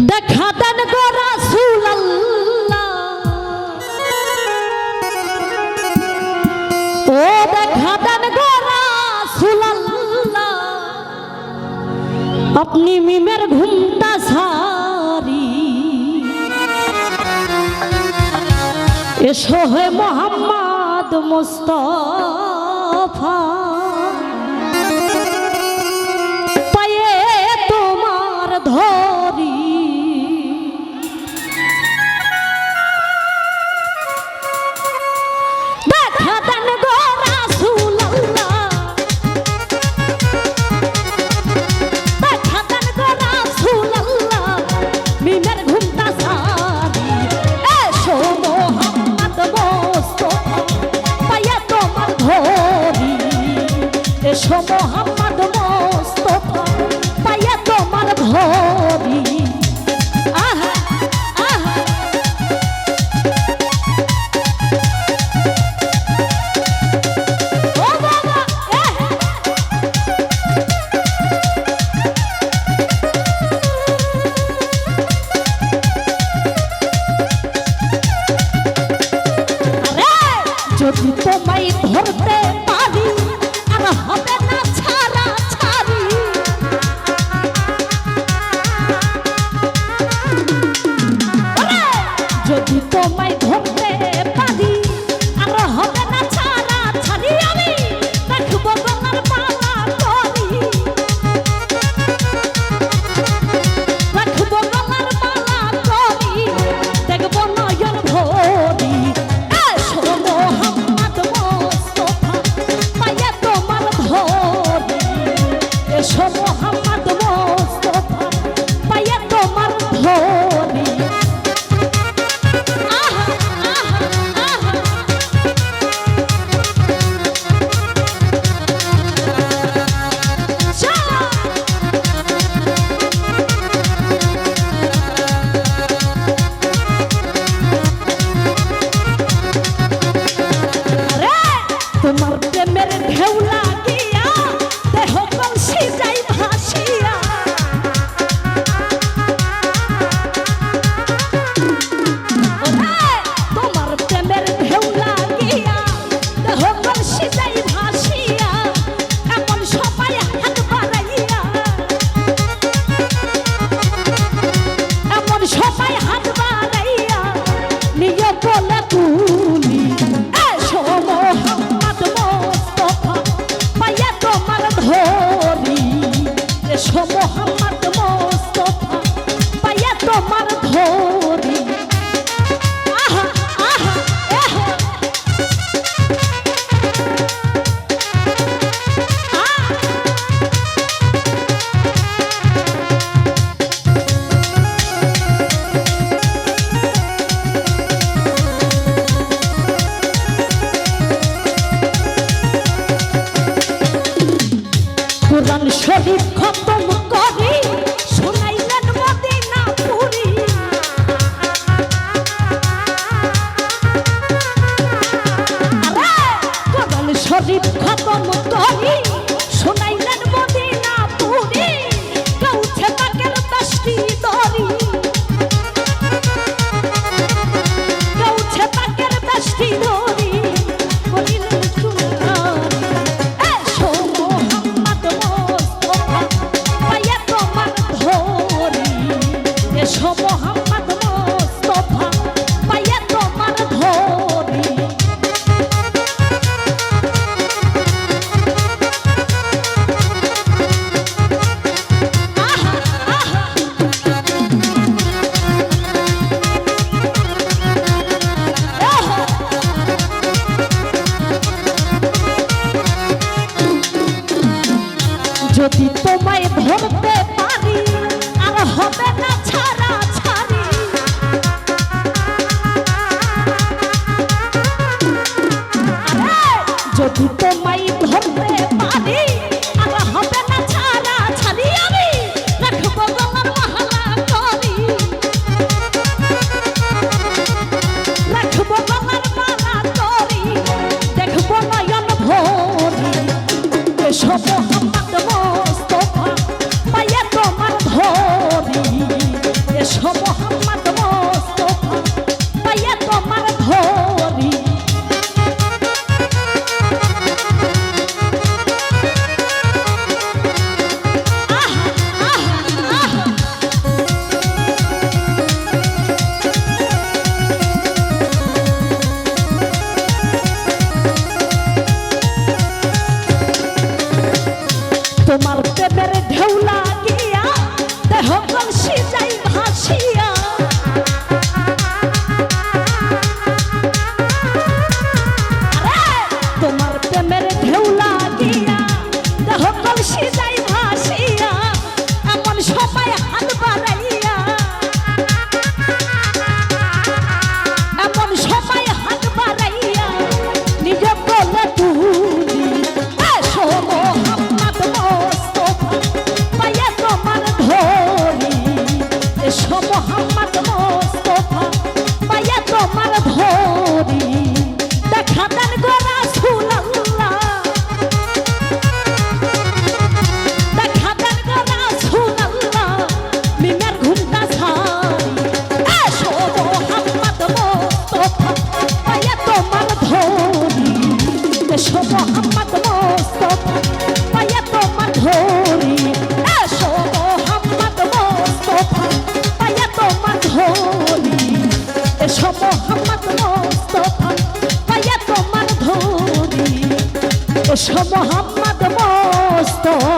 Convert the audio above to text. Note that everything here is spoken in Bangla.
দেখা দেন গো রাসূলুল্লাহ, ও দেখা দেন গো রাসূলুল্লাহ, আপনি মিমের ঘুমটা সারি এসো হে মোহাম্মদ মুস্তাফা, পায়ে তোমার ধরি দেখা দেন গো রাসূলুল্লাহ, দেখা দেন গো রাসূলুল্লাহ, মিমের ঘুমটা সারি এসো মোহাম্মদ মুস্তাফা, পায়ে তোমার ধরি এসো মোহাম্মদ মুস্তাফা, পায়ে তোমার ধরি। আহা আহা ও বাবা যদি তোমায় ধরতে পারি আর হবে না ছাড়া ছাড়ি, যদি তোমায় ধরতে পারি আর হবে না ছাড়া ছাড়ি, আমি রাখবো গলার মালা করি, রাখবো গলার মালা করি, দেখবো নয়ন ভরি এসো মোহাম্মদ মুস্তাফা, পায়ে তোমার ধরি এসো মোহাম্মদ মুস্তাফা, পায়ে তোমার ধরি। আহা আহা আহা চলো তোমার প্রেমের ঢেউ লাগিয়া দেহ কলসি যাই ভাসিয়া, তোমার প্রেমের ঢেউ লাগিয়া দেহ কলসি যাই ভাসিয়া, এমন সবাই হাত বাড়াইয়া, এমন সবাই হাত বাড়াইয়া নিয়ে বলে তুলি এসো মোহাম্মদ মুস্তাফা, পায়ে তোমার ধরি এসো মোহাম্মদ মুস্তাফা, পায়ে তোমার ধরি। আহা আহা এহো কোরআন শরীফ খতম করি সবাই হাত বাড়াইয়া এমন সবাই হাত বাড়াইয়া নিজে বলে তুলি এসো মোহাম্মদ মোস্তফা পায়ে তোমার ধরি এসো মোহাম্মদ মোস্তফা পায়ে তোমার ধরি দেখা দেন গো রাসূলুল্লাহ দেখা দেন গো রাসূলুল্লাহ মিনার ঘুমটা ছাড়ি এসো মোহাম্মদ মোস্তফা পায়ে তোমার ধরি এসো মোহাম্মদ মোস্তফা পায়ে তোমার ধরি এসো মোহাম্মদ মোস্তফা পায়ে তোমার ধরি এসো মোহাম্মদ মোস্তফা পায়ে তোমার ধরি এসো মোহাম্মদ মোস্তফা